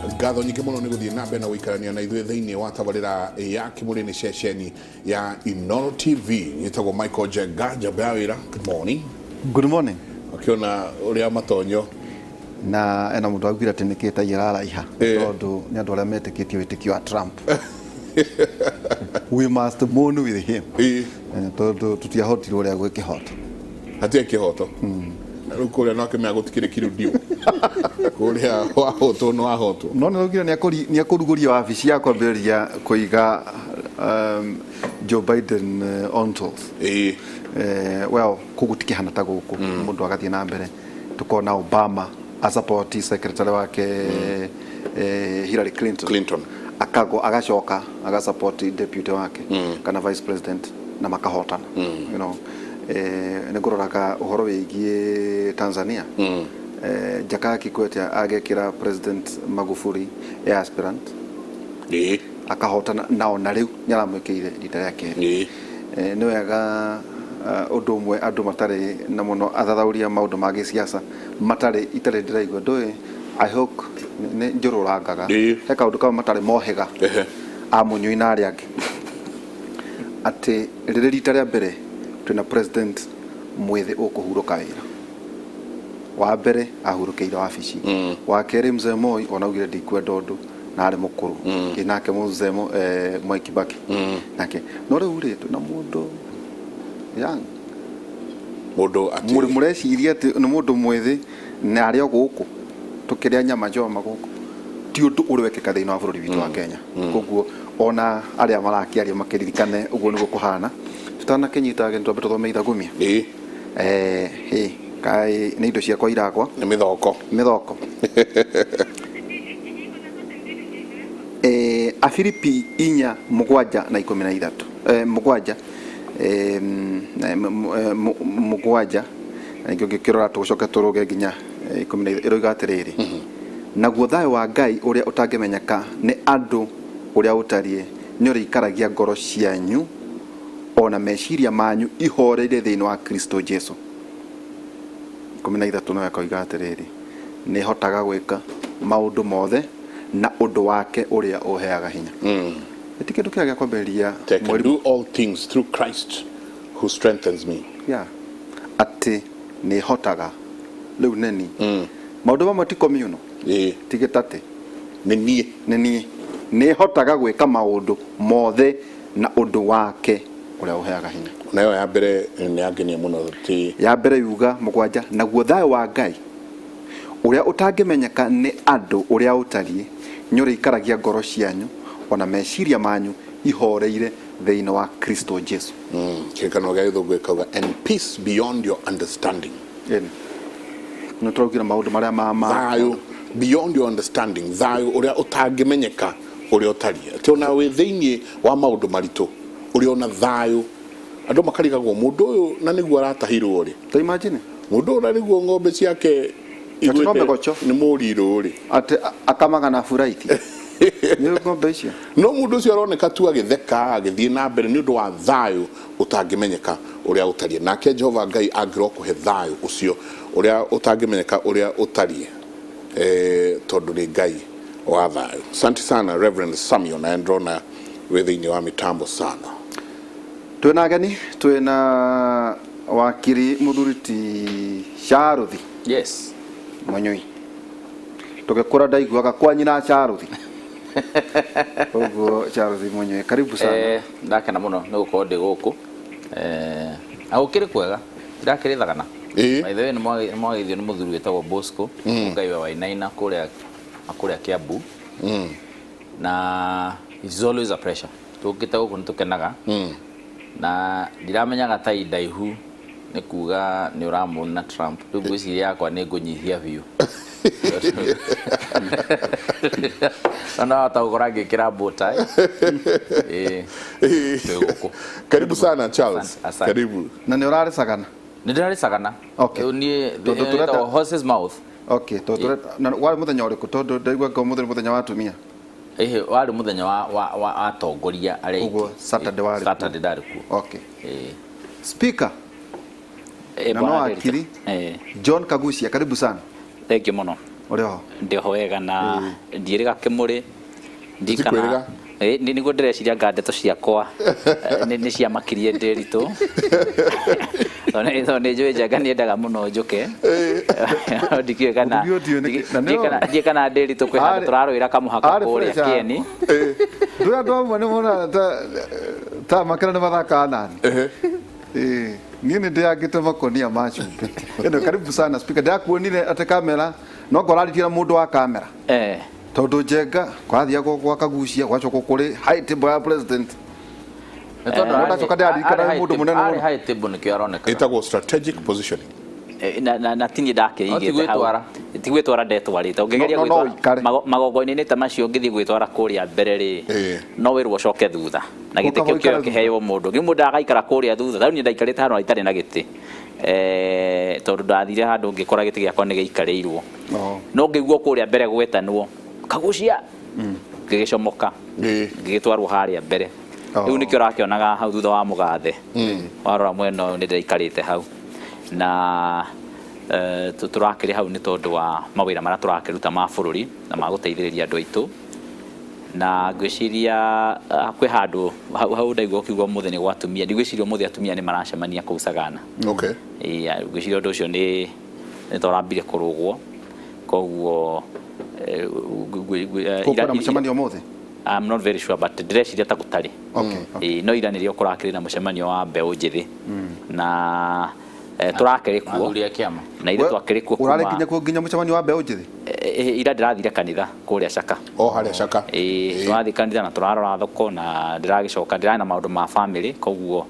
ngatho nyingĩ mũno nĩ gũthiĩ na mbere na gũikarania na ithuĩ thĩinĩ wa tabarĩra ya Kimũrĩ-inĩ ceceni ya Inooro TV. Gĩtagwo Michael Njenga, njamba ya wĩra. Good morning. Good morning. Akiona ũrĩa matonyo na ena mũndũ augire atĩ nĩkĩta iraraiha tondũ nĩ andũ arĩa metĩkĩtie wĩtĩkio wa Trump. We must mourn with him. Tondũ tutiahotirwo ũrĩa gwĩkĩhoto. Hatia kĩhoto. Rĩu kũrĩa no akĩmenya gũtikĩrĩ kĩrũndio. Kũrĩa wahotwo no wahotwo. No nĩraugire nĩ akũrugũria wabici ya kwambĩrĩria kũiga Joe Biden on tools. Well, kugutikihana ta guku mundu agathie na mbere tukona Obama support secretary wake Hillary Clinton agacoka support deputy wake kana vice president na makahotana you know nĩngũroraga ũhoro wĩgiĩ Tanzania Jakaya Kikwete agekĩra president Magufuli aspirant akahotana nao na rĩu nĩaramwĩkĩire rita rĩa kerĩ nĩ wega ũndũ ũmwe andũ matarĩ na mũno athathauria maũndũ ma gĩsiasa matarĩ itarĩ ndĩraigua ndũĩ I hope nĩ njũrũrangaga he kaũndũ kama matarĩ mohega amunyui na arĩa angĩ atĩ rĩrĩ rita rĩa mbere twĩna president mwĩthĩ ũkũhurũka wĩra wa mbere ahurũkĩire wabici wa kerĩ Mzee Moi onaugire ndikwenda ũndũ na arĩ mũkũrũ nake Mzee Mwai Kibaki nake no rĩu rĩ twĩna mũndũ yang mũndũ ati mũreciria atĩ nĩ mũndũ mwĩthĩ na arĩa gũkũ tukĩrĩa nyama njoma gũkũ ti ũndũ ũrĩ wekĩka thĩinĩ wa bũrũri witũ wa Kenya koguo ona arĩa marakĩaria makĩririkane ũguo nĩguo kũhana tutanakenyita agentwa beto thome ithagumia kai nĩ indo ciakwa irakwa nĩ mĩthoko Afilipi 4:13 mũgwanja mũgwanja nĩkĩo ngĩkĩrora tũcoke tũrũge nginya 12 ĩroiga atĩrĩrĩ naguo thayũ wa Ngai ũrĩa ũtangĩmenyeka nĩ andũ ũrĩa ũtariĩ nĩũrĩ ikaragia ngoro cianyu ona meciria manyu ihoreire thĩinĩ wa Kristo Jesu 13 no yakoiga atĩrĩrĩ nĩ hotaga gwĩka maũndũ mothe na ũndũ wake ũrĩa ũheaga hinya ĩtikĩndũ kĩrĩa kwambĩrĩria can do all things through Christ who strengthens me atĩ nĩ hotaga rĩu neni maũndũ mamwe ti communal tigetate nĩ niĩ nĩ hotaga gwĩka maũndũ mothe na ũndũ wake ũrĩa ũheaga hinya nayo ya mbere nĩ angenia mũno ti ya mbere yuga mũgwanja naguo thayũ wa Ngai ũrĩa ũtangĩmenyeka nĩ andũ ũrĩa ũtariĩ nyũrĩ ikaragia ngoro cianyu ona meciria manyu ihoreire thĩinĩ wa Kristo Jesu kĩrĩkanĩro gĩa Gĩthũngũ gĩkauga and peace beyond your understanding nĩ tũraugire maũndũ marĩa thayũ beyond your understanding thayũ ũrĩa ũtangĩmenyeka ũrĩa ũtariĩ atĩ ona wĩ thĩinĩ wa maũndũ maritũ ũrĩa ona thayũ andũ makarigagwo mũndũ ũyũ na nĩguo aratahirwo rĩ ta imagine mũndũ ũyũ na nĩguo ng'ombe ciake nĩ mũrirũ rĩ atĩ akamaga na furaiti nĩ ng'ombe icio no mũndũ ũcio aroneka tu agĩtheka agĩthiĩ na mbere nĩ ũndũ wa thayũ ũtangĩmenyeka ũrĩa ũtariĩ nake Jehova Ngai angĩrwo kũhe thayũ ũcio ũrĩa ũtangĩmenyeka ũrĩa ũtariĩ tondũ nĩ Ngai wa thayũ. Asante sana Reverend Samuel na ndrona wĩ thĩinĩ wa mitambo sana. Twĩna ageni twĩna wakiri Mũthuriti Sharuthi Manyui tũgĩkũra ndaiguaga kwa nyina Sharuthi ũguo Sharuthi Manyui karibu sana ndakena mũno nĩ gũkorwo ndĩ gũkũ agũkĩrĩ kwega ndakĩrĩ thagana by the way nĩ mwagĩithio nĩ mũthuri wĩtagwo Bosco Ngai wa Wainaina kũrĩa Kiambu na it's always a pressure tũkĩte gũkũ nĩ tũkenaga na ndiramenyaga ta indaihu nĩ kuga nĩ ũramũna Trump rĩu gwĩciria yakwa nĩ ngũnyihia biũ ana ataugora ngĩkĩra bota karibu sana Charles karibu na nĩ ũrarĩ Sagana nĩ ndĩrarĩ Sagana niĩ tũreta horse's mouth na warĩ mũthenya ũrĩkũ tondũ ndaigua ngao mũthenya wa atumia warĩ mũthenya wa atongoria arĩa ugo Saturday ndarĩ kuo speaker na no akiri John Kagucia karibu sana thank you muno Orio. Ndio wega na ndirega kimuri ndikana niguo ndĩreciria anga ndeto ciakwa nĩ cia makirie ndĩritũ nĩ njũĩ njenga nĩendaga mũno njũke ndikiũĩ kana ndĩritũ kwĩ handũ tũrarũĩra kamũhaka kũrĩa Kieni ndũrĩa andũ amwe nĩmona ta makĩra nĩ mathakaga nani niĩ nĩ ndĩyangĩte makonia ma cumbĩ ĩno karibu sana speaker ndakuonire atĩ kamera no ngorarĩtira mũndũ wa kamera tondu njenga kwathia gwa kagucia gwacoka kuri high table ya president ndacoka ndarikana mundu munene ari high table nikio aroneka itagwo strategic positioning na tinyi ndake igite hau tigwitwara ndetwarite ungegeria gwitwara magongo-inĩ ta macio ngithii gwitwara kuria mbere ri no wirwo coke thutha na gite kio kio kiheo mundu ngi mundu agaikara kuria thutha thau ni ndaikarite hano itarĩ na giti tondu ndathire handu ngikora giti giakwa ni giikarirwo no ngiguo kuria mbere gwetanwo kagucia gigicomoka gigitwarwo haria mbere riu nikio rakionaga hau thutha wa mugathe warora mweno ni ndaikarite hau na turakiri hau ni tondu wa mawira mara turakiruta ma bururi na maguteithiriria andu aitu na ngwiciria kwi handu hau ndaigua kiugo muthenya gwatumia ndigwiciria muthenya atumia ni maracemania kuu Sagana okay ngwiciria undu ucio ni torambire kurugwo koguo ira mucemanio mothe I'm not very sure but ndĩreciria ta gũtarĩ no ira nĩrĩo kũrakĩrĩ na mũcemanio wa mbeũ njĩthĩ na tũrakĩrĩ kuo na ithe twakĩrĩ kuo urarĩ nginya kuo nginya mũcemanio wa mbeũ njĩthĩ ira ndĩrathire kanitha kũrĩa Caka harĩa Caka tũrathiĩ kanitha na tũrarora thoko na ndĩragĩcoka ndĩrarĩ na maũndũ ma family koguo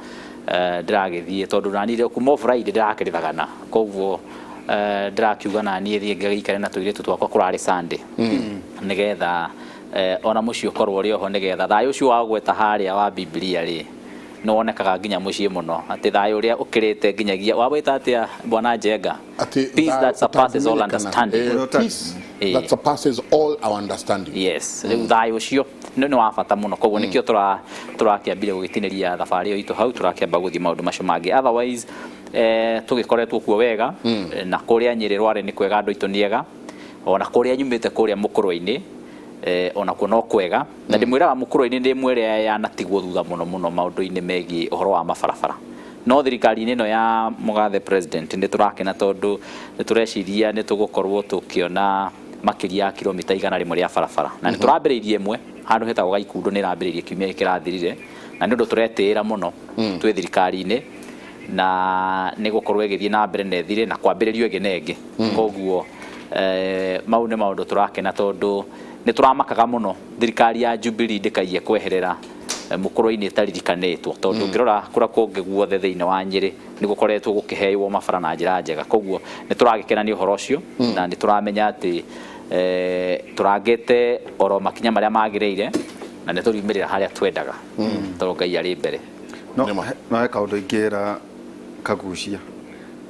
ndĩragĩthiĩ tondũ nanire kuma Friday ndĩrakĩrĩthagana koguo ndĩrakiuga na niĩ thiĩ ngĩikare na tũirĩtu twakwa kũrarĩ Sunday nĩgetha ona muciĩ ũkorwo ũrĩ oho nĩgetha thayũ ũcio wa gweta harĩa wa Biblia rĩ no wonekaga nginya muciĩ mũno atĩ thayũ ũrĩa ũkĩrĩte nginyagia wawĩta atĩa bwana Njenga peace that surpasses all understanding peace that surpasses all our understanding yes rĩu thayũ ũcio nĩ wa bata mũno koguo nĩkĩo tũrakĩambire gũgĩtinĩria thabarĩ ĩyo itũ hau tũrakĩamba gũthiĩ maũndũ macio mangĩ otherwise tũgĩkoretwo kuo wega na kũrĩa Nyĩrĩ Rware nĩ kwega andũ aitũ nĩega ona kũrĩa nyumĩte kũrĩa mũkũrũ-inĩ ona kuno kwega na ndimwiraga mũkũrũ-inĩ ndĩ mwere yanatigwo thutha mũno maũndũ-inĩ megiĩ ũhoro wa mabarabara no thirikari-inĩ ĩno ya mũgathe president nĩ tũrakena tondũ nĩ tũreciria nĩ tũgũkorwo tũkĩona makĩria ya kilomita 100 rĩa barabara na nĩ tũrambĩrĩirie ĩmwe handũ hetagwo Gaikundũ nĩ rambĩrĩirie kiumia kĩrathirire na nĩ ũndũ tũretĩĩra mũno twĩ thirikari-inĩ na nĩ gũkorwo ĩgĩthiĩ na mbere na ĩthire na kwambĩrĩrio ĩngĩ na ĩngĩ koguo mau nĩ maũndũ tũrakena tondũ nĩ turamakaga muno thirikari ya Jubilee ndikaie kweherera mũkũrũ-inĩ ĩtaririkanĩtwo tondũ ngĩrora kũrĩa kũngĩ guothe thĩinĩ wa Nyĩrĩ nĩ gũkoretwo gũkĩheyo mabara na njĩra njega koguo nĩ tũragĩkenania ũhoro ũcio na nĩ tũramenya atĩ tũrangĩte oro makinya marĩa magĩrĩire na nĩ tũriumĩrĩra harĩa twendaga tondũ Ngai arĩ mbere no kaũndũ ingĩra kagucia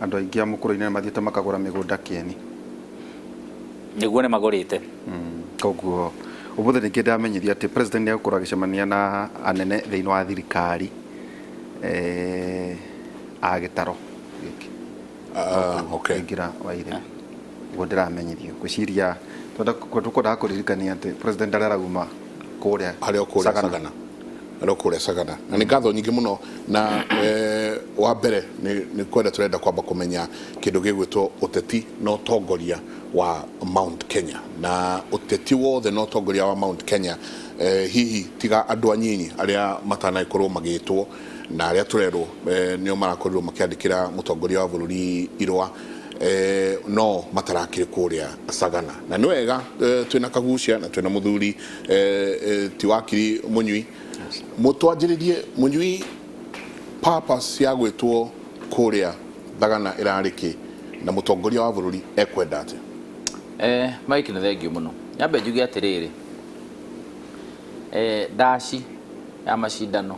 andũ aingĩ a mũkũrũ-inĩ nĩ mathiĩte makagũra mĩgũnda Kieni nĩguo nĩ magũrĩte koguo ũmũthĩ ningĩ ndamenyithia atĩ president nĩ agũkorwo agĩcemania na anene thĩinĩ wa thirikari a gĩtaro gĩkĩ ingĩra waire guo ndĩramenyithio gwĩciria tũkwendaga kũririkania atĩ president arĩa arauma kũrĩa Sagana na nĩ ngatho nyingĩ mũno na wa mbere nĩ kwenda tũrenda kwamba kũmenya kĩndũ gĩgwĩtwo ũteti na ũtongoria wa Mount Kenya na ũteti wothe na ũtongoria wa Mount Kenya hihi tiga andũ anyinyi arĩa matanaĩkorwo magĩtwo na arĩa tũrerwo nĩo marakorirwo makĩandĩkĩra mũtongoria wa bũrũri irũa no matarakĩrĩ kũrĩa Sagana na nĩ wega twĩna kagucia na twĩna mũthuri ti wakiri Mũnyui mũtwanjĩrĩrie Mũnyui purpose ya gwĩtwo kũrĩa Sagana ĩrarĩkĩ na mũtongoria wa bũrũri ekwenda atĩ Mike nĩ thengiũ mũno nyambe njuge atĩrĩrĩ ndaci ya macindano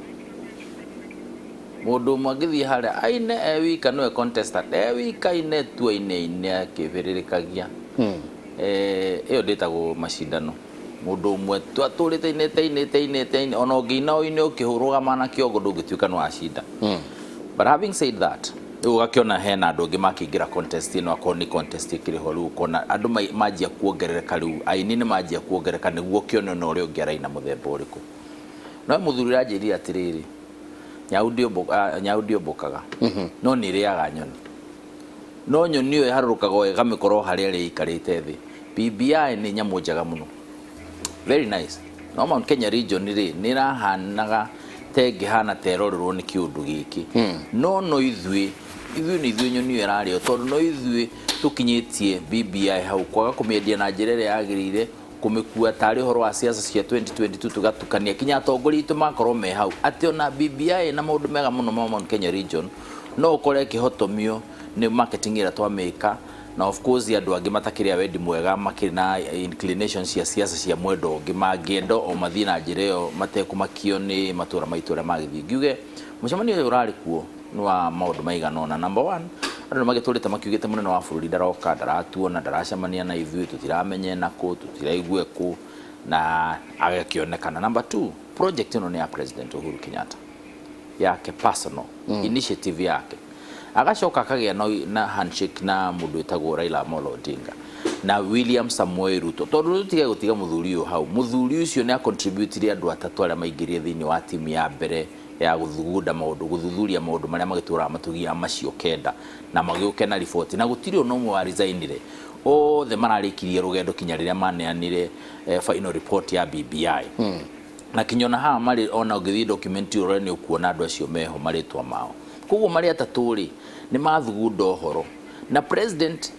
mũndũ ũmwe angĩthiĩ harĩa aine wika nĩwe contestant wikaine tuaine akĩbĩrĩrĩkagia ĩyo ndĩtagwo macindano mũndũ ũmwe twatũrĩte inĩte ona ũngĩina ũine ũkĩhũrũgama na kĩongo ndũngĩtuĩka nĩ wacinda but having said that ugakiona hena andu ngi makingira contest ino akon ni contest ikiriho riu kona andu majia kuongerereka riu aini ni majia kuongerereka niguo kione no uri ungiaraina muthemba uriku no muthuri ranjiri atiriri nyaudi obokaga no ni riaga nyoni no nyoni yo harurukaga wega mikoro haria ri ikarite thi BBI ni nyamu njaga muno very nice no Mount Kenya region ri ni rahanaga tege hana terorerwo ni kiundu giki no ithui ni ithui nyoni irari tondu no ithui tukinyitie BBI hau kwaga kumendia na njirere yagirire kumekua tari horo wa siasa cia 2022 tugatukania kinya atongori itu makorwo me hau ati ona BBI na maundu mega muno Mount Kenya region no ukore kihotomio ni marketing ira twameka na of course andu angi matakiria wendi mwega makiri na inclinations cia siasa cia mwendo ngi mangiendo o mathina njireo matekumakio ni matura maitura magithi ngiuge mucemanio urari kuo nwa maundu maiganona number 1 andu magiturite makiugite munene wa bururi ndaroka ndaratuona ndaracemania na ithui tutiramenye nako tutiraigwe ku na agakionekana number 2 project ino ni ya President Uhuru Kenyatta yake personal initiative yake agacoka akagia na handshake na mundu etagwo Raila Amolo Odinga na William Samoei Ruto tondu rutige gutiga muthuri uyu hau muthuri ucio ni a contribute andu atatu aria maingirie thiini wa timu ya mbere ya guthugunda maundu guthuthuria maundu maria magitura matugia macio kenda na magiuke na report na gutiri ono mwe wa resignire othe mararikirie rugendo kinya riria maneanire final report ya BBI na kinyona ha mari ona ugithi document ore ni ukuona andu acio meho maritwa mao kuguo mari atatu ri ni mathugunda horo na president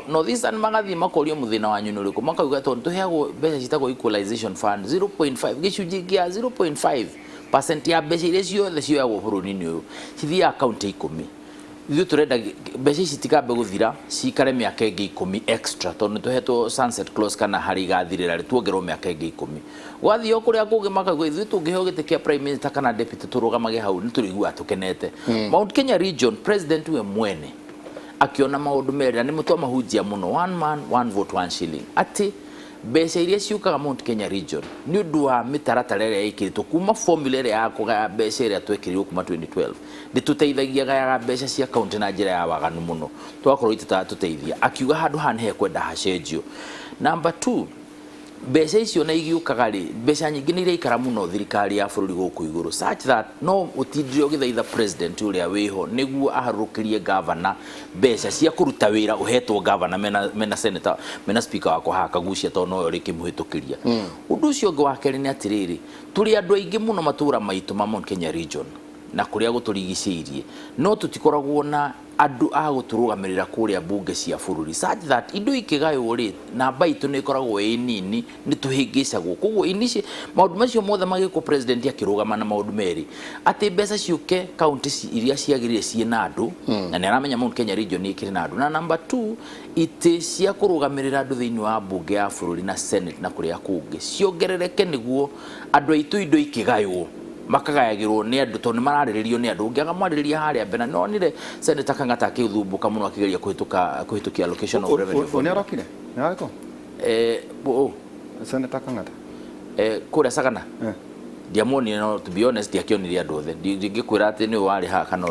no this and magathi makorio muthina wa nyuni uriku makauga tondu tuheagwo mbeca citagwo equalization fund 0.5 gicunji gia 0.5% ya mbeca iria ciothe cioyagwo bururi-ini uyu cithia account 10 ithu turenda mbeca ici tikambe guthira cikare miaka ingi 10 extra tondu tuhetwo sunset clause kana hari gathirira ri tuongerwo miaka ingi 10 wathio kuria kungi makauga ithu tungiheo gite kia prime minister kana deputy turugamage hau ni turigua tukenete Mount Kenya region president we mwene akiona maundu merira ni mutwa mahujia muno one man one vote one shilling ati mbeca iria ciukaga Mount Kenya region ni undu wa mitaratara iria ikiritwo kuma formula iria ya kugaya mbeca iria twekirirwo kuma 2012 ndituteithagia gayaga mbeca cia county na njira ya waganu muno twakorwo itatuteithia akiuga handu hane he kwenda hacenjio number 2 mbeca icio na igiukaga ri mbeca nyingi ni iria muno thirikari ya bururi guku iguru such that no utindire ugithaitha president uria wiho niguo aharukirie governor mbeca cia kuruta wira uhetwo governor mena senator mena speaker wako hakagucia to no riki muhitukiria undu ucio ngi wakeri ni atiriri turi andu aingi muno matura maitu ma Mount Kenya region na kuria guturigicirie no tutikoragwo na andu a guturugamirira kuria bunge cia bururi such that indo ikigayo ri na baitu ni koragwo nini ni tuhingicagwo koguo inici maundu macio mothe magiko president akirugama na maundu meri ati mbeca ciuke counties iria ciagirire cie na andu na ni aramenya Mount Kenya region ikiri na andu na number 2 ite cia kurugamirira andu thiini wa bunge ya bururi na senate na kuria kungi ciongerereke niguo andu aitu indo ikigayo makagayagirwo ni andu to ni marariririo ni andu ngiaga mwaririria haria mbena no nire senator Kang'ata akithumbuka muno akigeria kuhitukia allocation of revenue ni arokire ni ariko senator Kang'ata kuria Sagana diamoni no to be honest diakionire andu othe ndingikwira ati ni wari ha kana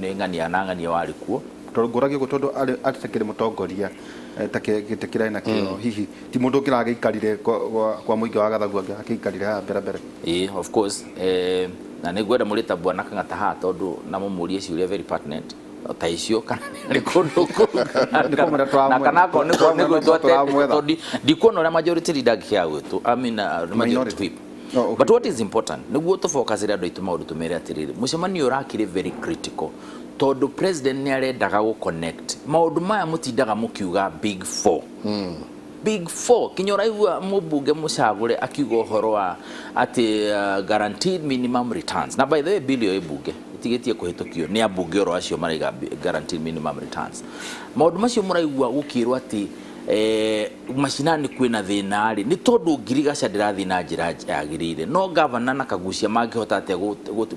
ni ngania na ngania wari kuo nguragia gutondu atekire mutongoria takira na kio hihi ti mundu kirage ikarire kwa muingi wa gathagu akikarire ha mbere of course na ni gwenda murita bwana Kang'ata ha tondu na mumurie ciuria very pertinent ta icio kana ni kundu na kana ko ni gwitwate ndikuona ria majority leader kia gwitu I mean majority whip but what is important niguo to focus ria andu itu maundu tumere atiriri mucemanio urakire very critical tondu president ni arendaga go connect maundu maya mutindaga mukiuga big 4 big 4 kinyoraigua mubunge mucagure akiuga horo wa ati guaranteed minimum returns na by the way bill yo ibunge itigetie kuhitukio ni abunge oro acio maraiga guaranteed minimum returns maundu macio muraigua gukirwa ati mashinani kwina thina ari ni tondu ngirigaca ndirathi na njira yagirire no governor na kagucia mangihota ate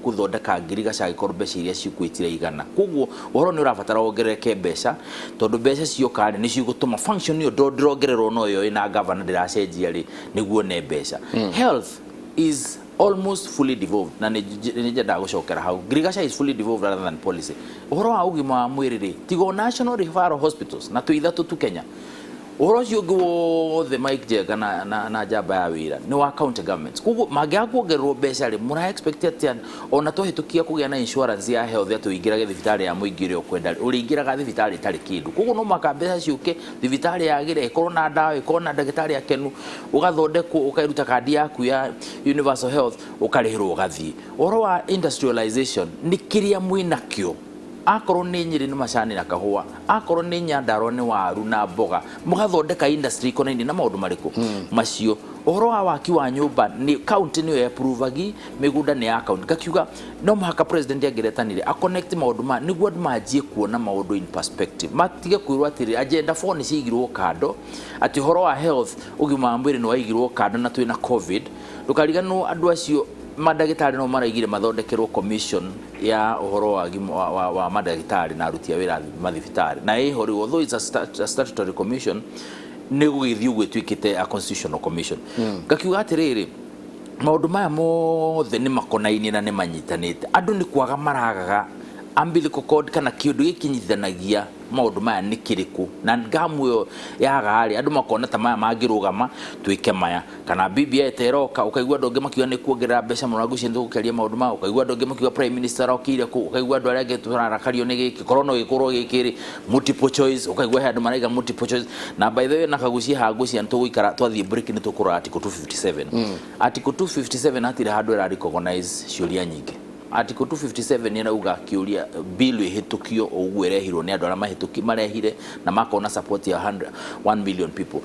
guthondeka ngirigaca gikorwo mbeca iria cikwitire igana koguo uhoro ni urabatara wongerereke mbeca tondu mbeca cio kari ni cigutuma function yo ndongererwo no yo ina governor ndiracenjia ri niguo ne mbeca health is almost fully devolved na nijenda gucokera hau. Agriculture is fully devolved rather than policy. Uhoro wa ugima wa mwiri ri tigo national referral hospitals na tuithatu tu Kenya. Uhoro cio guothe Mike Jega na jamba ya wira ni wa county governments. Kugu magiakuongerwo mbeca ri mura expect ati ona tuhitukia kugia na insurance ya health atu ingirage thibitari ya muingire okwenda uri ingiraga thibitari tari kindu. Kugu no makambeca ciuke thibitari yagire ikorwo na ndawa ikorwo na ndagitari akenu ugathondekwo ukairuta kandi yaku ya universal health ukarihirwo ugathii. Uhoro wa industrialization ni kiria mwinakio akorwo ni Nyeri ni macani na kahua akorwo ni Nyandarua ni waru na mboga mugathondeka industry konaini na maundu mariku macio. Uhoro wa waki wa nyumba ni county ni approvagi migunda ni account gakiuga no muhaka president agiretanire a connect maundu ma niguo manjie kuona maundu in perspective matige kwirwa atiri agenda 4 ni cigirwo kando ati uhoro wa health ugima wa mwiri ni waigirwo kando na twina covid ndukariganwo andu acio madagitari no maraigire mathondekerwo commission ya uhoro wa madagitari na aruti a wira mathibitari na ihori although it's a statutory commission ni gugithio gwitwikite a constitutional commission gakiuga atiriri maundu maya mothe ni makonainie na ni manyitanite andu ni kwaga maragaga umbilical cord kana kiundu gikinyithanagia maundu maya ni kiriku na ngamu yo yagari andu makona ta maya mangirugama twike maya kana BBI teroka ukaigwa ndonge makiuga ni kuongerera mbeca murangu cindu gukeria maundu ma ukaigwa ndonge makiuga prime minister okire ku ukaigwa andu aria geturarakario ni giki korona gikorwo gikiri multiple choice ukaigwa handu maraiga multiple choice na by the way na kagucia hagucia ntu guikara twathie break ni tukura article 257 article 257 atire handu era recognize ciuria nyingi. Article 257 ni nauga kiuria bill ihitukio ogwerehirwo ni andu ara mahituki marehire na makona support ya 1 million people.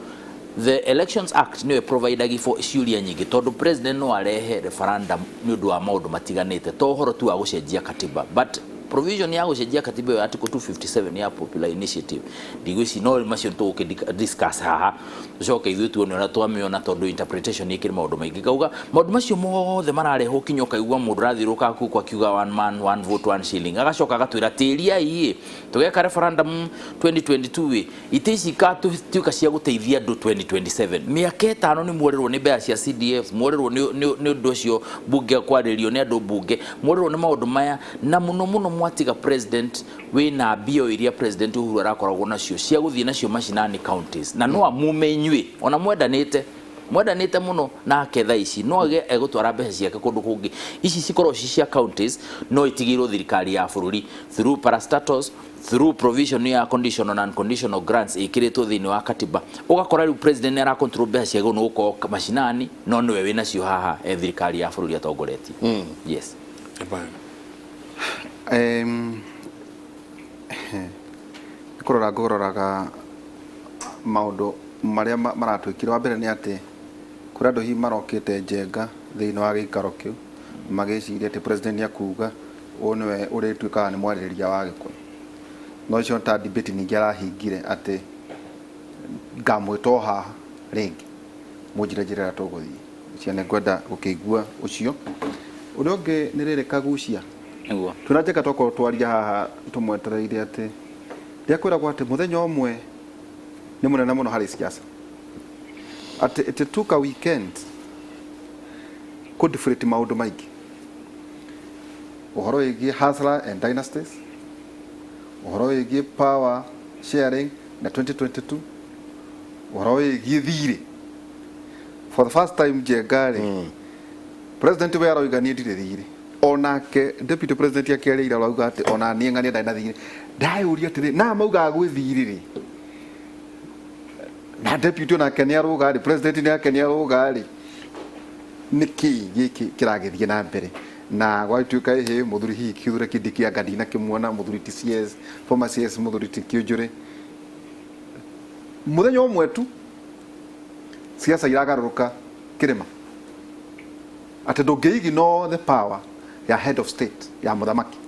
The Elections Act ni provide for ciuria nyingi tondu president no arehe referendum ni undu wa maundu matiganite to horo tu agucenjia katiba but provision ya gucenjia katiba ya article 257 ya popular initiative digwisi no macio to discuss haha ucoke ithu tuone na twamiona tondu interpretation ikiri maundu maingi kauga maundu macio mothe marareho kinyoka igwa mundu rathiruka ku kwa kiuga one man one vote one shilling agacoka agatwira tiria ii tugeka referendum 2022 itisi ka tuka cia guteithia andu 2027 miaka 5 ni mworerwo ni bea cia CDF mworerwo ni undu ucio bunge kwaririo ni andu bunge mworerwo ni maundu maya na muno mwatiga president wina bio iria president Uhuru arakoragwo nacio cia guthie nacio mashinani counties na no amumenywe ona mwendanite muno na aketha ici no age egutwara mbeca ciake kundu kungi ici cikorwo cia counties no itigirwo thirikari ya bururi through parastatals through provision ya conditional and unconditional grants ikiretwo thini wa katiba ugakora riu president ara control mbeca ciake no uko mashinani no niwe wina cio haha thirikari ya bururi atongoretie yes kuroraga maundu maria maratwikira wa mbere ni ati kuri andu hi marokite njenga thiini wa gikaro kiu magiciria ati president akuga niwe uritwikaga ni mwaririria wa gikuyu no icio ta debate ningi arahingire ati ngamwito haha ringi munjirejera tuguthii ciana ngwenda gukigua ucio uria ungi ni riri kagucia niguo tunajeka toko twaria haha tumwetereire ati ndiakwiragwo ati muthenya umwe ni munene muno hari siasa ati tuka weekend could different maundu maingi uhoro igi hustler and dynasties uhoro igi power sharing na 2022 uhoro igi thiri for the first time jegari president we aroiganie thiri onake deputy president yakere ira rauga ati ona ni ngani ndai na thiri ndaiuria ati na mauga gwithiri ri na deputy ona Kenya ruga ri president ni Kenya ruga ri niki giki kiragithie na mbere na gwatuika ihe muthuri hi kiure kidiki agadi na kimwona muthuri TCS former CS muthuri tikiujure muthenya umwe tu siasa iragaruka kirima ati ndungiigi no the power ya head of state ya muthamaki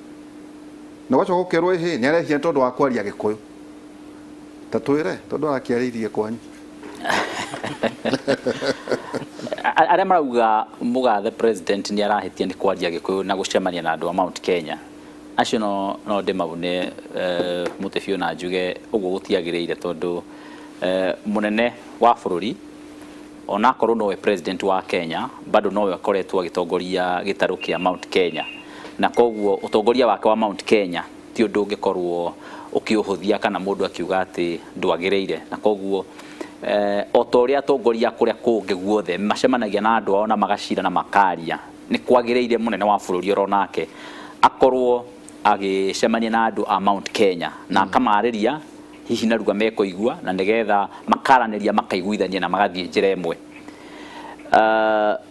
na wacho gukerwo ihe ni arehia tondu wa kwaria gikuyu tatwire tondu akiaririe kwanyu aria marauga mugathe president ni arahitia ni kwaria gikuyu na gucemania na andu a Mount Kenya acio no ndimabune mutefio na njuge uguo gutiagiriire tondu munene wa bururi onakorwo nowe president wa Kenya bado nowe akoretwo agitongoria gitaru kia Mount Kenya na koguo utongoria wake wa Mount Kenya ti undu ungikorwo ukiuhuthia kana mundu akiuga ati ndwagireire na koguo otoria atongoria kuria kungi guothe macemanagia na andu ao na magacira na makaria ni kwagireire munene wa bururi oronake akorwo agicemania na andu a Mount Kenya na akamariria hihi na ruga mekoigua na nigetha makaraniria makaiguithania na magathie njira imwe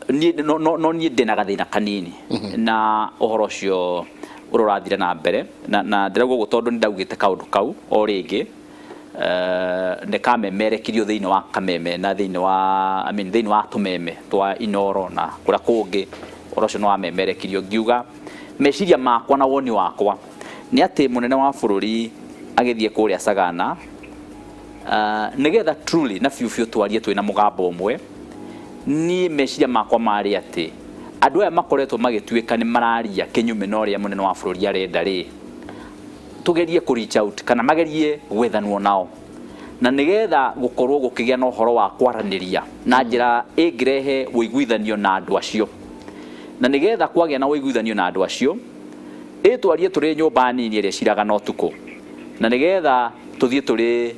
no ni ndina gathina kanini na uhoro cio ururathire na mbere na ndiraguo gutondu ni ndaugite kaundu kau o ringi ne kamemerekirio thiini wa kameme na thiini wa thiini wa tumeme twa Inoro na kura kungi uhoro cio no amemerekirio ngiuga meciria makwa na woni wakwa ni ati munene wa bururi agithie kuria Sagana nigetha truly na fiu twarie twina mugambo umwe ni meciria makwa mari ati andu aya makoretwo magituika ni mararia kinyume no ria munene wa bururi arenda ri tugerie ku reach out kana magerie gwethanwo nao na nigetha gukorwo gukigia na uhoro wa kwaraniria na njira ingirehe wiguithanio na andu acio na nigetha kwagia na wiguithanio na andu acio twarie turi nyumba nini iria ciraga no tuko na nigetha tuthie turi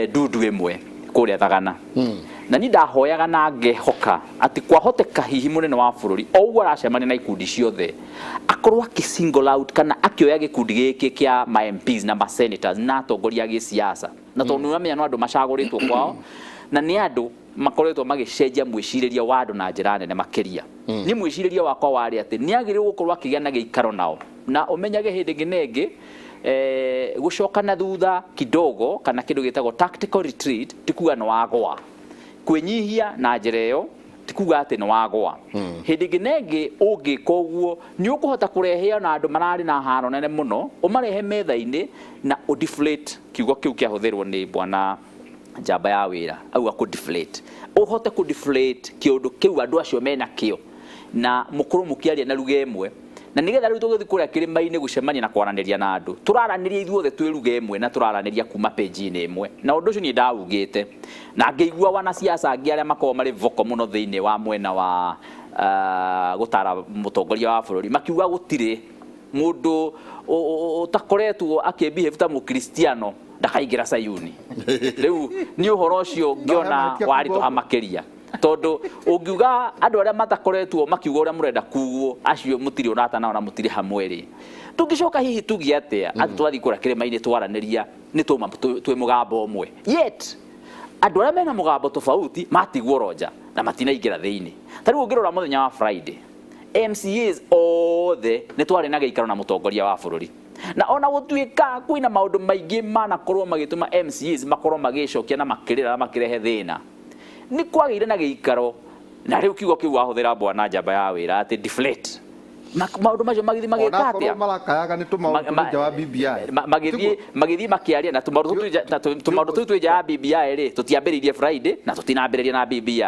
ndudu imwe kuria Thagana na ni ndahoyaga na ngehoka ati kwahoteka hihi munene wa bururi ougo aracemania na ikundi ciothe akorwo akisingle out kana akioya gikundi giki kia ma MPs na ma senators na atongoria gi siasa na tondu amenya no andu macaguritwo kwao na ni andu makoretwo magicenjia mwiciriria wa andu na njira nene makiria ni mwiciriria wakwa wari ati ni agirirwo gukorwo akigia na giikaro nao na umenyage hindi nginenge gucoka na thutha kidogo kana kindu gitagwo tactical retreat tikuga no wagwa kwenyihia na njira iyo tikuga ati no wagwa hindi nginenge ungi koguo ni ukuhota kurehea na andu marari na haro nene muno umarehe metha-ini na udeflate kiugo kiu kiahuthirwo ni bwana njamba ya wira au aku deflate uhote ku deflate kiundu kiu andu acio mena kio na mukuru mukiaria na ruga imwe na nigetha riu tugithi kuria kirima-ini gucemania na kwaraniria na andu turaraniria ithuothe twi ruga imwe na turaraniria kuma page-ini imwe na undu ucio ni ndaugite na ngeigua wana siasa angi aria makorwo mari voko muno thiini wa mwena wa gutara mutongoria wa bururi makiuga gutire mundu utakoretwo akibehave ta mukristiano ndakaingira Sayuni riu ni uhoro ucio ngiona wari to hamakeria tondu ungiuga andu aria matakoretwo makiuga uria murenda kuguo acio mutiri unata nao na mutiri hamwe ri tungicoka hihi tugi atia ati twathi kura kirima-ini twaraniria ni tuma twi mugambo umwe yet andu aria mena mugambo tofauti matigwo roja na matinaingira thiini tariu ungirora muthenya wa Friday MCAs othe ni twari na giikaro na mutongoria wa bururi na ona gutuika kwina maundu maingi manakorwo magituma MCAs makorwo magicokia na makirira na makirehe thina ni kwagire na giikaro na riu kiugo kiu wahuthira bwana njamba ya wira ati deflate maundu macio magithi magika atia marakayaga ni tumaundu nja wa BBI magithi makiaria na tumaundu tu twi nja ya BBI ri tutiambiririe Friday na tutinambiririe na BBI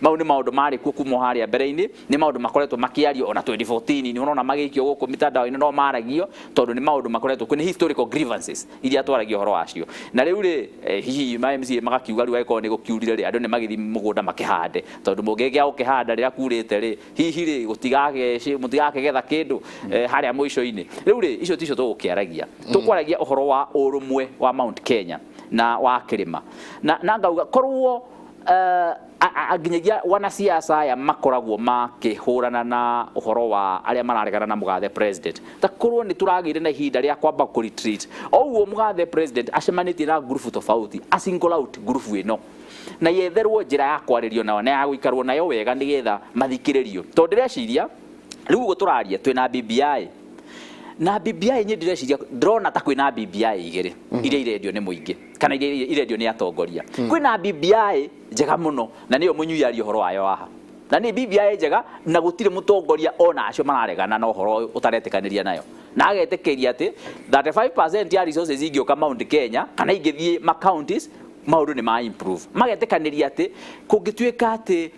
mau ni maundu mari ku kumo haria mbere-ini ni maundu makoretwo makiario ona 2014 ni unona magikio guku mitandao-ini no maragio tondu ni maundu makoretwo kwini historical grievances iria twaragio horo wacio na riu ri hihi ma MCA magakiuga riu agiko ni gukiurire ri andu ni magithi mugunda makihande tondu mungegia ukihanda ria kurite ri hihi ri mutigage getha kindu haria muico-ini riu ri icio ticio tugukiaragia tukwaragia uhoro wa urumwe wa Mount Kenya na wa kirima na ngauga korwo aginyagia wana siasa aya makoragwo makihurana na uhoro wa aria mararegana na mugathe president takorwo ni turagire na ihinda ria kwamba ku retreat ouwo mugathe president acemanitie na group tofauti asingle out group ino na yetherwo njira ya kwaririo nayo na ya guikarwo nayo wega nigetha mathikiririo to ndireciria riu guturaria twina BBI na BBI nye ndireciria drona ta kwina BBI igire iria irendio ni muingi kana irendio ni atongoria kwina BBI njega muno na niyo munyuiari uhoro wayo haha na ni BBI njega na gutire mutongoria ona acio mararegana na uhoro utaretikaniria nayo na agetekeria ati 35% ya resources ingioka Mount Kenya kana ingithie ma counties maundu ni ma improve magetekaniria ati kungituika ati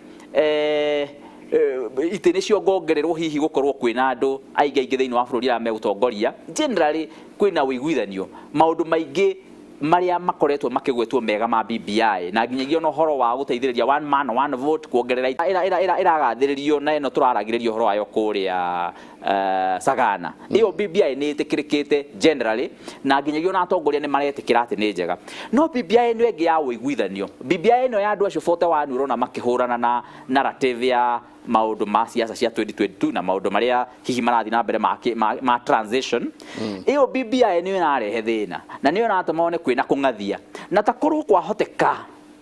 itene cio ngongererwo hihi gukorwo kwina andu aingi thiini wa bururi ya megutongoria generally kwina wiguithanio maundu maingi maria makoretwo makigwetwo mega ma BBI na nginyagia no horo wa guteithĩrĩria one man one vote kuongerera iragathĩrĩrio na ĩno tũraragĩrĩria horo wayo kũrĩa Sagana iyo BBI nĩ ĩtĩkĩrĩkĩte generally na nginyagia na atongoria nĩ maretĩkĩra atĩ nĩ njega no BBI nĩ ĩngĩ ya ũiguithanio BBI ĩno ya andũ acio 41 urona makĩhũrana na narrative ya maundu ma siasa cia 2022 na maundu maria hihi marathi na mbere ma transition iyo BBI niyo narehe thina na niyo natuma one kwina kungathia na takorwo kwa hoteka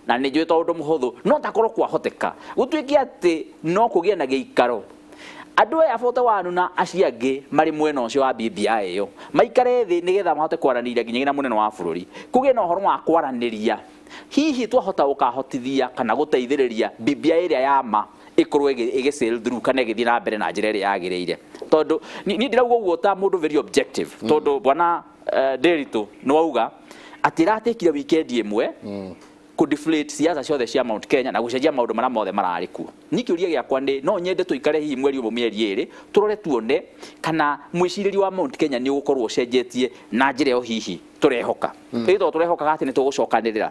na nĩ njũĩ tondũ mũhũthũ no takorwo kwa hoteka gũtuĩke atĩ no kũgĩe na gĩikaro andũ aya 41 na acio angĩ marĩ mwena ũcio wa BBI yo maikare thĩ nĩgetha mahote kwaranĩria nginya na mũnene wa bũrũri kũgĩe na ũhoro wa kwaranĩria hihi twahota gũkahotithia kana gũteithĩrĩria BBI ĩrĩa yama ikorwo ĩgĩsail through kana ĩgĩthiĩ na mbere na njĩra ĩrĩa yagĩrĩire tondu ni ndirauga ũguo ta mũndũ very objective tondu bwana Derito no auga atĩ ratekire weekend ĩmwe ku deflate siasa ciothe cia Mount Kenya na gucenjia maundu maria mothe mararĩ kuo ni kiuria giakwa ni no nyende tuikare hihi mweri ũmwe mĩeri ĩrĩ turore tuone kana mwĩcirĩri wa Mount Kenya ni ũgũkorwo ũcenjetie na njĩra yo hihi turehoka ĩtho turehoka atĩ ni tũgũcokanĩrĩra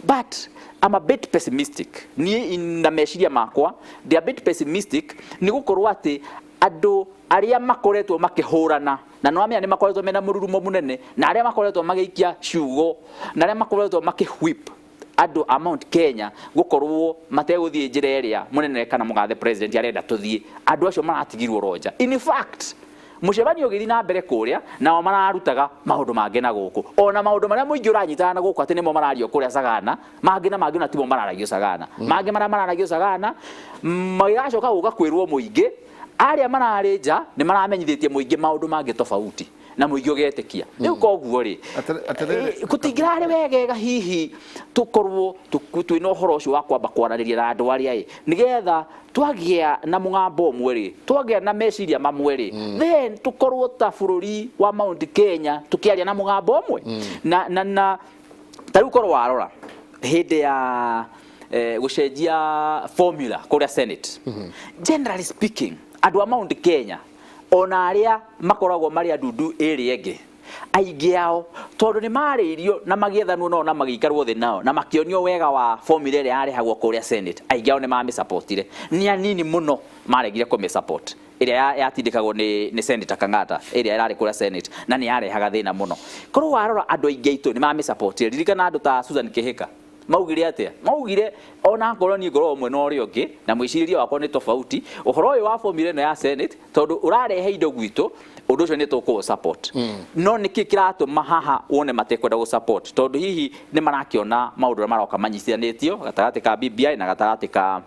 but I'm a bit pessimistic ni na meciria makwa they a bit pessimistic ni gukorwo atĩ andũ aria makoretwo makĩhũrana na no amenya ni makoretwo mena mũrurumo munene na aria makoretwo magĩikia ciugo na aria makoretwo makĩwhip andũ a Mount Kenya gukorwo mategũthiĩ njĩra ĩrĩa mũnene kana mũgathe president arenda tũthiĩ andũ acio maratigirwo roja in fact mũcemanio ũgĩthiĩ na mbere kũrĩa nao mararutaga maũndũ mangĩ na gũkũ ona maũndũ marĩa mũingĩ ũranyitana na gũkũ atĩ nĩmo marario kũrĩa Sagana mangĩ na mangĩ na timo mararagio Sagana mangĩ mararagio Sagana magacoka gũka kwĩrwo mũingĩ arĩa mararĩ nja nĩ maramenyithĩtie mũingĩ maũndũ mangĩ tofauti na mũingĩ ũgetĩkia rĩu koguo rĩ gũtingĩrarĩ wegega hihi tukorwo twĩna ũhoro ũcio wa kwamba kwaranĩria na andũ arĩa nĩgetha twagĩa na mũgambo ũmwe rĩ twagĩa na meciria mamwe rĩ then tukorwo ta bũrũri wa Mount Kenya tukĩaria na mũgambo ũmwe na tarĩu korwo warora hĩndĩ ya gũcenjia formula kũrĩa Senate generally speaking andũ a Mount Kenya ona aria makoragwo mari andundu eri enge aingĩ ao tondu ni marĩirio na magĩethanwo no na magĩikarwo thĩ nao na makĩonio wega wa formula ĩrĩa yarehagwo kũrĩa Senate aingĩ ao ni mamĩsupportire ni anini mũno maregire kũmĩsupport ĩrĩa yatindĩkagwo ni Senator Kang'ata ĩrĩa ĩrarĩ kũrĩa Senate na ni yarehaga thĩna mũno korwo warora andũ aingĩ aitũ ni mamĩsupportire ririkana andũ ta Susan Kĩhĩka maugire atia maugire ona ngoroni ngoro omwe no ri onge na mwĩcirĩrie wakwa ni tofauti ũhoro ũyũ wa formula ĩno ya Senate tondu ũrarehe indo gwitũ ũndũ ũcio ni tũkũ support no niki kiratũma haha wone matekwenda gũ support tondu hihi ni marakĩona maũndũ maroka manyitithanĩtio gatagatĩ ka BBI na gatagatĩ ka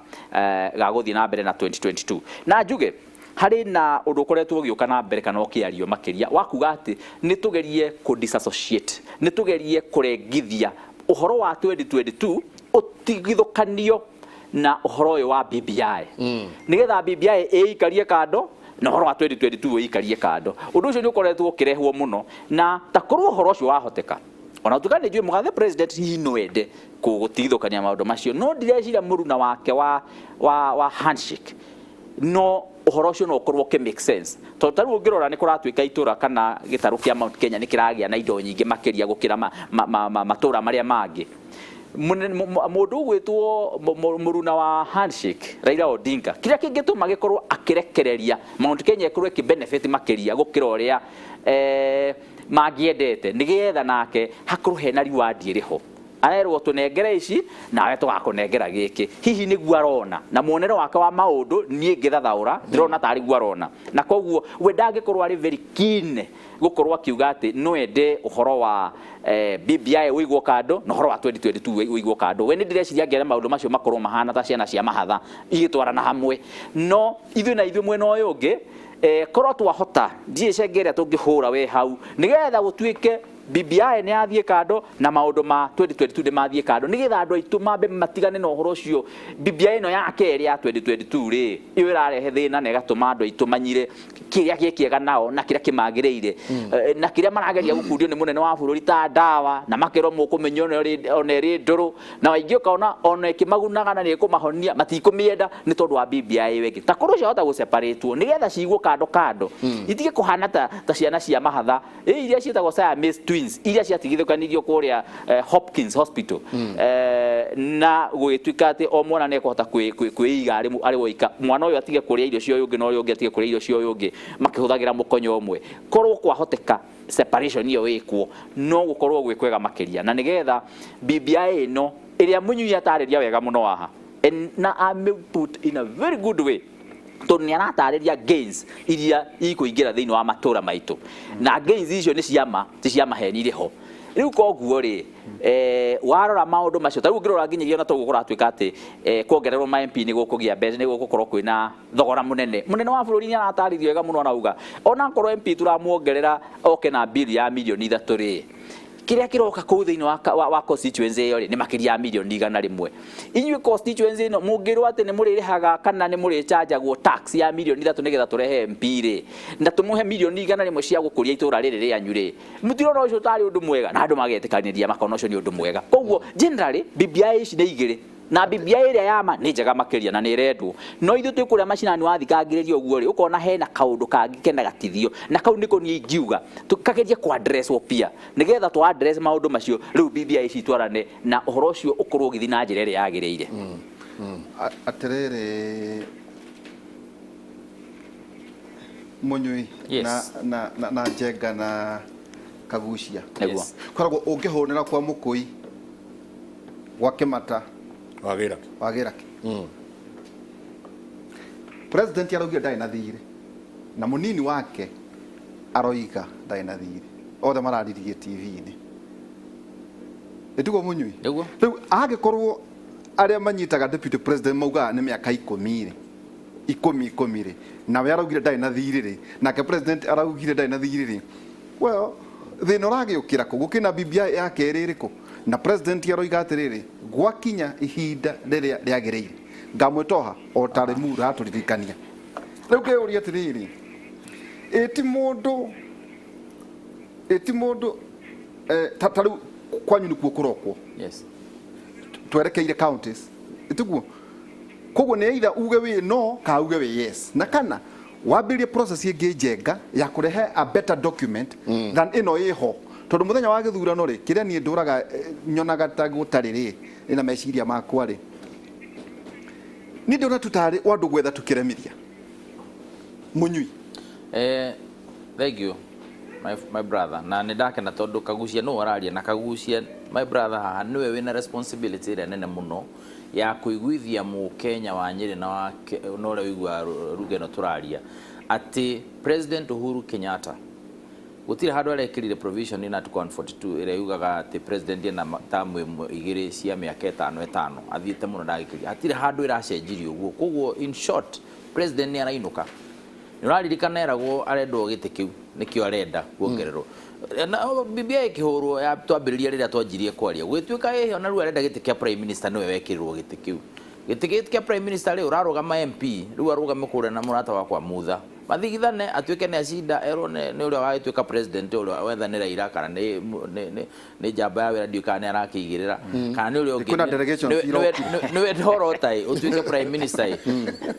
gagũthiĩ na mbere na 2022 na njuge hari na ũndũ ũkoretwo ũgĩũka na mbere kana ũkĩario makĩria wakuga atĩ ni tũgerie ku disassociate ni tũgerie kũrengithia ũhoro wa 2022 ũtigithũkanio na ũhoro ũyũ wa BBI nĩgetha BBI ĩikarie kando na ũhoro wa 2022 ĩikarie kando ũndũ ũcio nĩ ũkoretwo ũkĩrehwo mũno na takorwo ũhoro ũcio wahoteka ona tukane njue mũgathe president hihi no ende kũgũtigithũkania maũndũ macio no ndireciria mũruna wake wa handshake no ũhoro ũcio no ũkorwo ke make sense tondũ tarĩu ũngĩrora nĩ kũratuĩka itũra kana gĩtarũ kĩa Mount Kenya nĩ kĩragĩa na indo nyingĩ makĩria gũkĩra matũra marĩa mangĩ mũndũ ũgwĩtwo mũruna wa handshake Raila Odinga kĩrĩa kĩngĩtũma gĩkorwo akĩrekereria Mount Kenya ĩkorwo ĩkĩbenefit makĩria gũkĩra ũrĩa mangĩendete nĩgetha nake hakorwo hena reward ĩrĩho arerwo tunengere ici nawe tugakũnengera gĩkĩ hihi nĩguo arona na muonero wake wa maũndũ niĩ ngĩthathaũra ndĩrona tarĩ guo arona na koguo we ndangĩkorwo arĩ very keen gũkorwo akiuga atĩ no ende ũhoro wa BBI ũigwo kando na ũhoro wa 2022 ũigwo kando we nĩ ndĩreciria ngĩra maũndũ macio makorwo mahana ta ciana cia mahatha igĩtwarana hamwe no ithuĩ na ithuĩ mwena ũyũ ũngĩ korwo twahota ndiĩ cengeria tũngĩhũra we hau nĩgetha gũtuĩke BBI ni athiĩ kando na maũndũ ma 2022 ni mathiĩ kando nĩgetha andũ aitũ mambe matigane na ũhoro ũcio BBI ĩno ya kerĩ ya 2022 rĩ iyo ĩrarehe thĩna na ĩgatũma andũ aitũ manyire kĩrĩa gĩkĩega nao na kĩrĩa kĩmagĩrĩire na kĩrĩa marageria gũkundio nĩ mũnene wa bũrũri ta ndawa na makerwo mũkũmenya ona ĩrĩ ndũrũ na waingĩ ũkaona ona ĩkĩmagunaga na nĩ ĩkũmahonia matikũmĩenda nĩ tondũ wa BBI wengĩ ta korwo ciahota gũseparĩtwo nĩgetha cigwo kando itige kũhana ta ciana cia mahatha iria ciĩtagwo Siamese twins twins iria ciatigithũkanirio kuria Hopkins Hospital na gwituika ati o mwana ne kuhota kwiiga ari woika mwana uyu atige kuria irio cio yungi no uyu ungi atige kuria irio cio yungi makihuthagira mukonyo umwe korwo kwahoteka separation iyo wikwo no gukorwo gwikwega makiria na nigetha BBI no iria Munyui atariria wega muno haha na I put in a very good way tondu ni aratariria gains iria ikuingira thiini wa matura maitu na gains icio ni ciama ti ciama henire ho riu koguo ri warora maundu macio tariu ngirora nginyagia na tugu kuratuika ati kuongererwo ma MP ni gukugia mbeca ni gukorwo kwina thogora munene wa bururi ni arataririo wega muno arauga ona korwo MP turamuongerera oke na bill ya milioni 3 ri kiria kiroka kuu thiini wa constituency iyo ni makiria milioni 100 inyuĩ constituency ino mungirwo ati ni muririhaga kana ni murichargeagwo tax ya milioni 3 nigetha turehe MP ri na tumuhe milioni 100 cia gukuria itura riri rianyu ri mutirona ucio tari undu mwega na andu magetikaniria makona ucio ni undu mwega koguo generally BBI ici ni igiri na BBI iria yama ni njega makiria na ni rendwo no ithu twi kuria macinani wathikangiriria uguo ri ukona hena kaundu kangi kenda gatithio na kau niko ni ingiuga tukageria ku address pia nigetha tu address maundu macio riu BBI ici twarane na uhoro ucio ukorwo githi na njira iria yagiriire atiriri Munyui na Njenga na Kagucia koragwo ungihunira kwa Mukui gwa Kimata wagiraki president araugia ndai na thiri na munini wake aroiga ndai na thiri othe mararirie TV-ini etugo Munyui riu agikorwo aria manyitaga deputy president mauga ni miaka 10 ri nawe araugire ndai na thiri ri nake president araugire ndai na thiri ri well thina uragiukira ku gukina BBI yake iririku na president aroiga atiriri gwakinya ihinda riria riagiriire ngamwitoha o tari mura aturirikania riu ngeuria atiriri eti mundu tataru kwanyu ni kuokorokwo twerekeire counties etiguo koguo ni either uge we no ka uge we yes na kana wambirie process ingi njenga ya kurehe a better document than ino iho tondu muthenya wa githurano ri kiria ni nduraga nyonaga ta gutari ri ina meciria makwa ri ni ndona tutari wandu gwetha tukiremiria Munyui thank you my brother na nindake na tondu Kagucia no araria na Kagucia my brother haha niwe wina responsibility ria nene muno ya kuiguithia mu Kenya wa Nyeri na wa nore wigwa rugeno turaria ati President Uhuru Kenyatta gutire handu arekirire provision in article 142 ire yugaga ati president ena tamu igiri cia miaka 5 athiite muno ndagikiri atire handu iracenjirie uguo koguo in short president ni arainuka niraririkana eragwo arendwo gite kiu nikio arenda kuongererwo na BBI kihurwo ya twambiriria riria twanjirie kwaria gwituika ehe ona ru arenda gite kia prime minister niwe wekirirwo gite kiu gite kia prime minister ri urarugama MP ru arugame kuria na murata wakwa mutha mathigithane atuike ne acinda ero ne uria wagituika president uria wethanira ira kana ne jamba ya wira ndiukane arakigirira kana ne uria kuna delegation niwe ndorotai utuike prime minister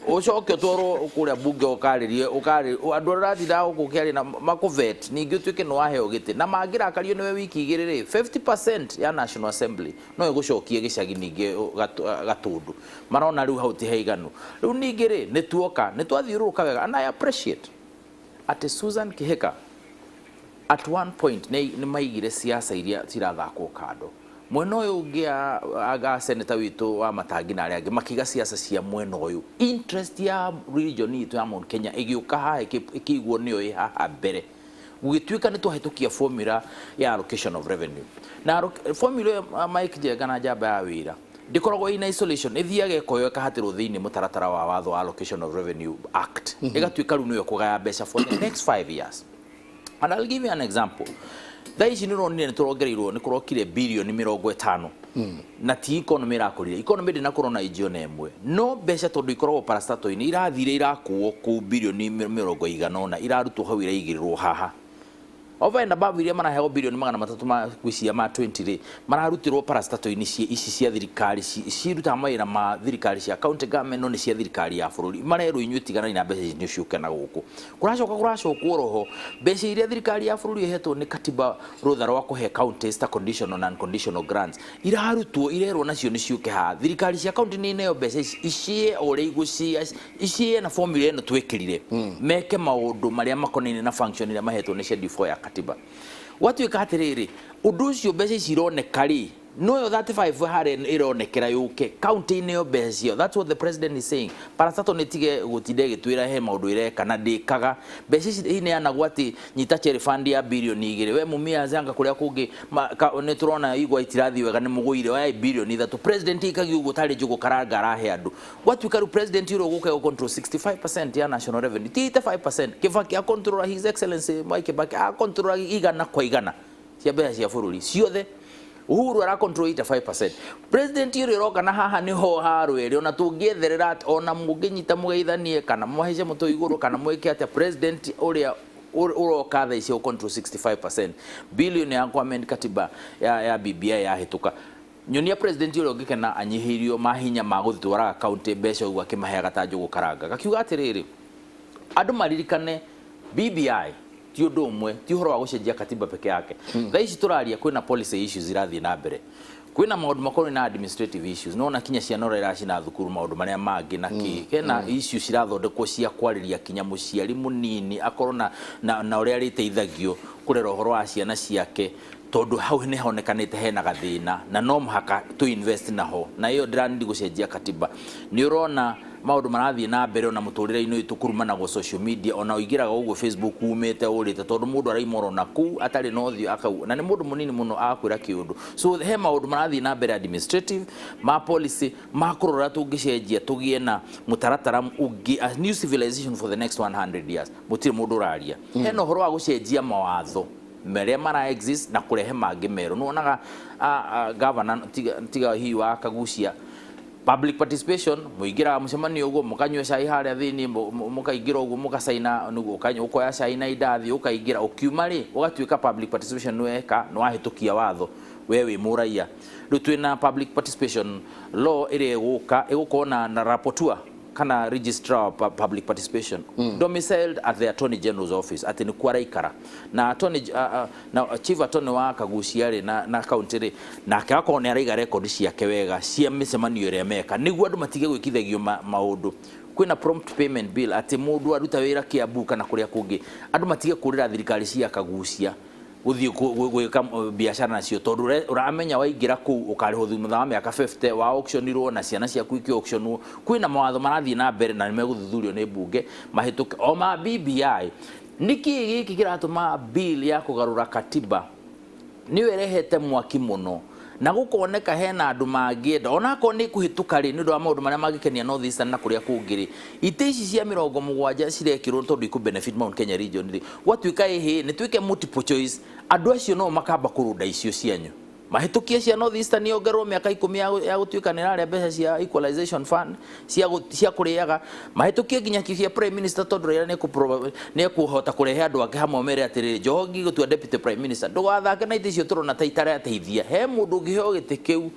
ucoke tworo kuria bunge ukaririe andu arathira gukiari na makuvet ningi utuike no waheo gite na mangirakario niwe wiki igirire 50% ya National Assembly no igucokie gicagi ningi gatundu marona riu hauti heiganu riu ningi ri nituoka nitwathiuruka wega and I appreciate ati Susan Kihika at one point ni maigire siasa iria tirathakwo kando mwena uyu ungia aga senator witu wa Matangi na aria makiga siasa cia mwena uyu interest ya region itu ya Mount Kenya igiuka ha ikiguo niyo ihaha mbere gugituika ni twahitukia formula ya allocation of revenue na formula Mike Njenga na jamba ya wira ndikoragwo in isolation ithiage koyo kahatirwo thiini mutaratara wa watho wa allocation of revenue act igatuika ru niyo kugaya mbeca for the next 5 years and I'll give you an example thaici ni ronire ni turongereirwo ni kurokire bilioni 50 na ti economy irakurire economy ndina kurona ijiona emwe no mbeca tondu ikoragwo parastato-ini irathire irakuo ku bilioni 100 irarutwo hau iraigirirwo haha over and above iria maraheo bilioni 300 ma gwĩcia ma 20 rĩ mararutirwo parastato-inĩ ici cia thirikari ciruta mawĩra ma thirikari cia county government no nĩ cia thirikari ya bũrũri marerwo inyuĩ tiganai na mbeca ici ciũke na gũkũ kũracokwo roho mbeca iria thirikari ya bũrũri ihetwo nĩ katiba rũtha rwa kũhe counties ta conditional na unconditional grants irarutwo irerwo nacio nĩ ciũke ha thirikari cia county nĩ neo mbeca ici ũrĩa igũcia ici na formula ĩno twĩkĩrire meke maũndũ marĩa makonainie na function iria mahetwo nĩ schedule 4 ya katiba watuĩka atĩrĩrĩ ũndũ ũcio mbeca ici ironeka rĩ no yo 35 hare ironekera yuke county ineo mbeca that's what the president is saying parastato netige gutinde gitwira he maundu ireka na ndikaga mbeca ici ine anagwa ati nyita cherry fund ya bilioni 2 we mumia zanga kuria kungi ne turona igwa itirathi wega ne muguire wa bilioni 3 president ikagi ugutari jugo karanga arahe andu watuikaru president yuro guka control 65% ya national revenue 35% kibaki a control his excellency Mike Baki a control igana kwa igana cia mbeca cia bururi ciothe Uhuru ara control 85%. President yuri roka na haha niho harwere ona tungitherera ona muginyita mugeithanie kana muhaice muto iguru kana mweke ati president uria uroka tha icio control 65%. Billion ya amend katiba ya BBI ya hituka. Nyonia president yuri ngikena anyihirio mahinya ma guthwara county mbeca ugwa kimahe gatajo gukaranga. Gakiuga atiriri andu maririkane BBI ti undu umwe ti uhoro wa gucenjia katiba peke yake tha ici turaria kwina policy issues irathi na mbere kwina maundu makoro na administrative issues no na kinya cia nora iraci na thukuru maundu maria mangi na kena issues irathondekwo cia kwariria kinya muciari munini akorwo na uria riteithagio kurera uhoro wa ciana ciake tondu hau ne honekanite hena gathina na no mhaka to invest naho na iyo ndirandi gucenjia katiba ni urona maundu marathie na mbere ona muturire-ini itu kurumana go social media ona uigiraga uguo Facebook umete urite tondu mundu araimoro na ku atari no thio akau na ni mundu munini muno akwira kiundu so he maundu marathie na mbere administrative ma policy ma kurora tungicenjia tugie na mutaratara ugi a new civilization for the next 100 years mutire mundu raria he no horo wa gucenjia mawatho meria mara exist na kurehe mangi mero no onaga governor tiga hihi wa kagucia public participation muigira mucemanio ugo mukanywa cai haria thini mukaigira ugo mukasaina nugo kanyo ukoya cai na idathi ukaigira ukiuma ri ugatuika public participation nweka no ahitukia watho wewe muraia rutwina public participation law ire egukona na rapporteur kana registrar of public participation domiciled at the attorney general's office ati ni kwara ikara na attorney na chief attorney wa kaguciari na county ri na akako ne araiga record ciake wega cia micemanio ire meka niguo andu matige gwikithagio maundu kwina prompt payment bill ati mundu aruta wira Kiambu kana kuria kungi andu matige kurira thirikari cia kagucia guthii gwika biashara nacio tondu uramenya waingira ku ukariho thutha wa miaka 50 wa auctionirwo na ciana cia kuiki auctionwo kwina mawatho marathie na mbere na nimeguthuthurio ni bunge mahituke o ma BBI niki giki kiratuma bill ya kugarura katiba ni werehete mwaki muno na gukoneka hena andu mangienda ona ko ni kuhituka ri ni ndu wa maundu maria magikenia North Eastern na kuria kungiri ite ici cia 70 cirekirwo tondu iku benefit Mount Kenya region ri gwatuika ehe ni twike multiple choice andu acio no makamba kurunda icio cianyu mahitukie cia North Eastern yongerwo miaka 10 ya gutuika ni raria mbeca cia equalization fund cia kuriaga mahitukie ginya kifia prime minister tondu ria ne kuhota kurehe andu ake hamwe mere atiriri Njogi gutua deputy prime minister ndugathake na icio turona ta itare ateithia he mundu ngiheo gitikeu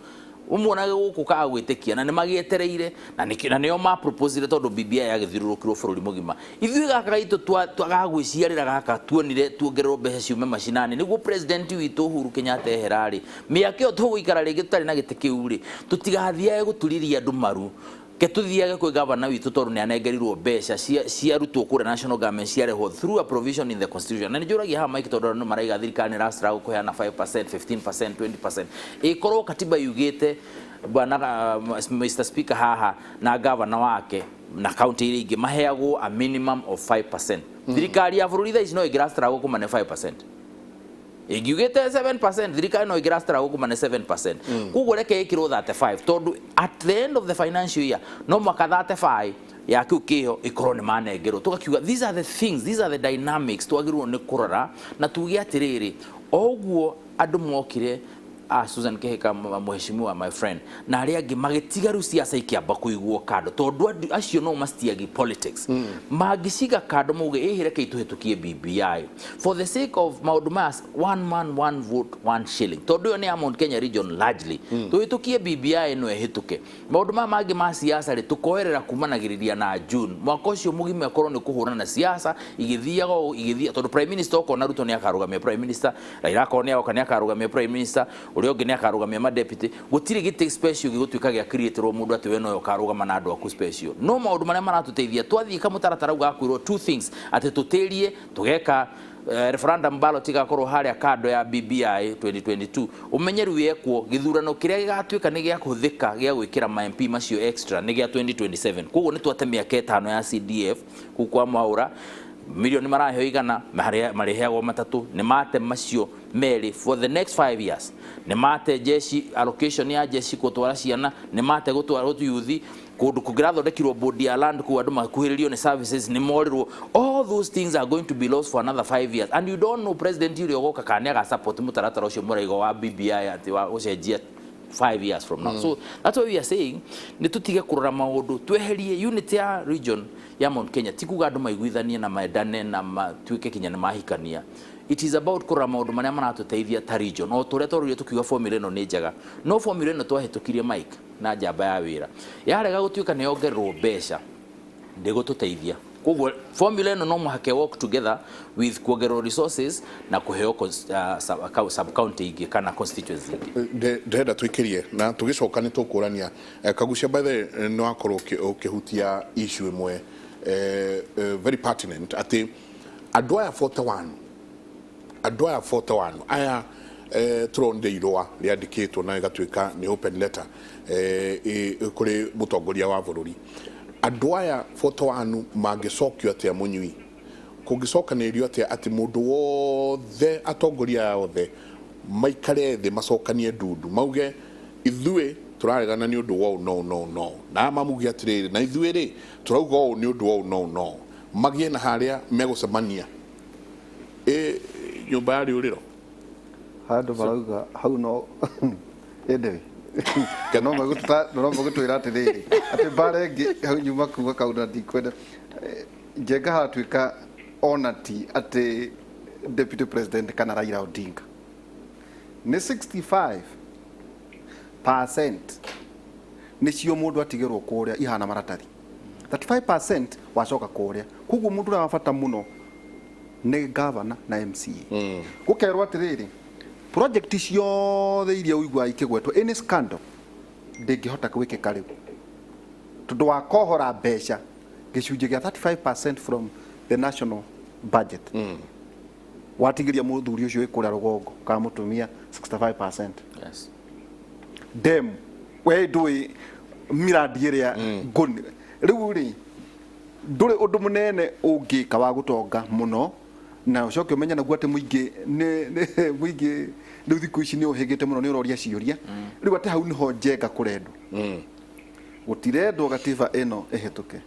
umwona guku ka gwitikia na ni magietereire na nio ma propose tondu BBI yagithirurukirwo bururi mugima ithui gaka gaitu twagagwiciarira gaka tuonire tuongererwo mbeca ciume macinani niguo president witu Uhuru Kenyatta eherari miakio tuguikara ringi tutari na gitikiu ri tutigathia guturiria andu maru ke tuthiage kwi governor witu tondu ni anengerirwo mbeca cia rutwo kure national government ciareho through a provision in the constitution na njuragia ha Mike tondu no maraiga thirikari rastra kuheana 5% 15% 20% ikorwo katiba yugite bwana Mr Speaker haha na governor wake na county iri ingi maheagwo a minimum of 5% thirikari ya bururi tha no igrastra kuma ne 5% igugete 7% thirikari no igrastra kuma ne 7% kugo reke ikiro 35 tondu at the end of the financial year no mwaka 35 ya kiukiho ikorwo ni manengero tugakiuga these are the things these are the dynamics twagirwo ni kurora na tugia atiriri oguo andu mokire Susan Kehika mheshimiwa my friend na aria angi magitigaru siasa ikiamba kuiguo kando tondu acio no mastiagi politics magiciga kando muge ihire keituhitukie BBI for the sake of maundu mas one man one vote one shilling tondu yo ni Mount Kenya region largely tuhitukie BBI no ehituke maundu mangi ma siasa ri tukoerera kumanagiriria na June mwaka ucio mugime akorwo ni kuhurana na siasa igithia tondu prime minister okona Ruto ni akarugamia prime minister Raila akona okana akarugamia prime minister uri ongi ni akarugamia ma deputy gutiri gite special gigutuika gia creatorwo mundu ati we no yokarugama na andu aku special no maundu maria maratuteithia twathii kamutaratara ugakwirwo two things ati tutirie tugeka referendum ballot igakorwo haria kando ya BBI 2022 umenyeru yekwo githurano kiria gigatuika ni gia kuthika gia gwikira ma MP macio extra ni gia 2027 koguo ni twate miaka 5 ya CDF kukwa maura milioni maraheo igana mareheagwo matatu ni mate macio meri for the next 5 years ni mate jeshi allocation ya jeshi gutwara ciana ni mate gutwara youth kundu kugrathondekirwo board ya land ku andu makuhiririo ni services ni morirwo all those things are going to be lost for another 5 years and you don't know president yuri ogoka kana ga support mutaratara ucio muraigo wa BBI ati wa ucenjia 5 years from now so that's what we are saying ni tutige kurora maundu tweherie unity ya region ya Mount Kenya tikuga andu maiguithanie na maendane na matuike kinya ni mahikania it is about kurora maundu maria maratuteithia ta region o turia twaruire tukiuga formula ino ni njega no formula ino twahitukirie mike na njamba ya wira yarega gutuika ni ongererwo mbeca ndigututeithia koguo formula ino no muhake work together with kuongererwo resources na kuheo sub county ingi kana constituency ndenda twikirie na tugicoka ni tukurania kagucia by the no akorwo ukihutia issue imwe very pertinent ati adwaya 41 aya turonde irwa riandikitwo na igatuika ni open letter kuri mutongoria wa bururi adwaya 41 magicokio atia munyui kugicokanĩrio atia ati mundu wothe atongoria othe maikare thĩ macokanie ndundu mauge ithuĩ turaregana ni undu wao no na mamugia atirĩrĩ na ithuĩ rĩ turauga ũũ ni undu wao no magie na haria megucemania nyumba ya riuriro handu barauga hau no ende no magutwira atirĩrĩ ati barengi hau nyuma kuga kauna ndikwenda njenga hatuika onati ati deputy president kana Raila Odinga ni 65% nicio mundu atigirwo kuria ihana maratari 35% wacoka kuria koguo mundu arabata muno ni governor na MCA gukerwo atirĩrĩ project ciothe iria uigwa ikigwetwo any scandal ndingihota gwikika riu tondu wa kohora mbeca gicunjĩ gĩa 35% from the national budget watigiria muthuri ucio ikuria rugongo ka mutumia 65% yes dem we ndui miradi iria ngoni riu ri nduri undu munene ungika wa gutonga muno na ucoke umenya naguo ati muingi muingi riu thiku ici ni uhigite muno ni uroria ciuria riu ati hau niho njenga kurendwo gutirendwo gatiba ino ehituke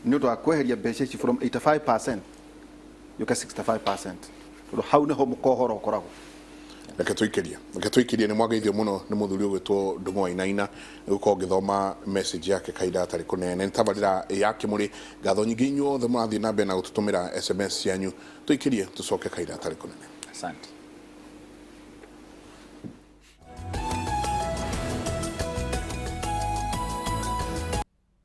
ni undu wa kweheria mbeca ici from 85% yuka 65% ro hau niho mukohoro ukoragwo reke twikirie ni mwagaithio muno ni muthuri ugwitwo Ndung'u Wainaina uko ngithoma message yake kaida atari kunene ntabarira yake muri gatho nyingi inyuothe murathii na mbere na gututumira SMS yanyu twikirie tucoke kaida atari kunene asante